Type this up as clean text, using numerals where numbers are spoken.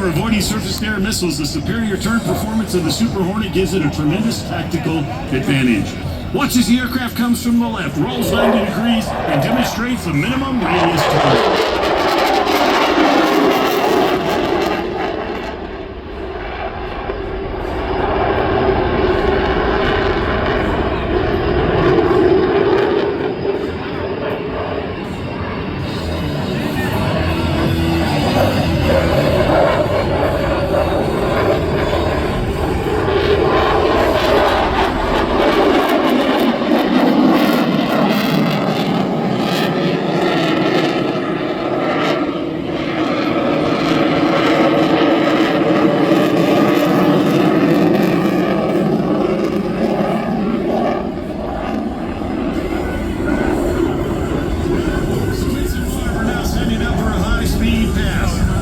For avoiding surface-to-air missiles, the superior turn performance of the Super Hornet gives it a tremendous tactical advantage. Watch as the aircraft comes from the left, rolls 90 degrees, and demonstrates the minimum radius turn.